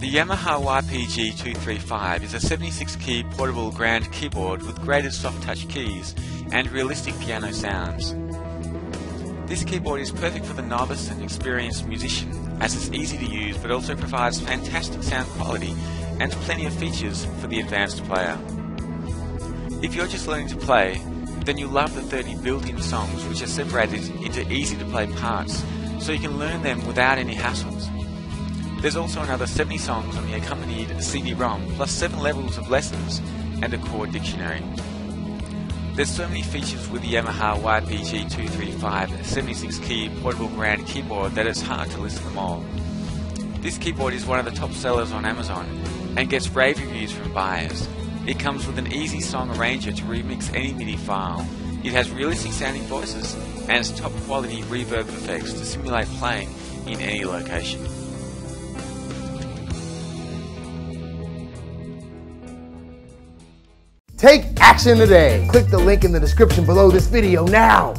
The Yamaha YPG-235 is a 76-key portable grand keyboard with graded soft-touch keys and realistic piano sounds. This keyboard is perfect for the novice and experienced musician, as it's easy to use but also provides fantastic sound quality and plenty of features for the advanced player. If you're just learning to play, then you'll love the 30 built-in songs which are separated into easy-to-play parts, so you can learn them without any hassles. There's also another 70 songs on the accompanied CD-ROM, plus 7 levels of lessons and a chord dictionary. There's so many features with the Yamaha YPG-235 76-key portable grand keyboard that it's hard to list them all. This keyboard is one of the top sellers on Amazon and gets rave reviews from buyers. It comes with an easy song arranger to remix any MIDI file. It has realistic sounding voices and has top quality reverb effects to simulate playing in any location. Take action today. Click the link in the description below this video now.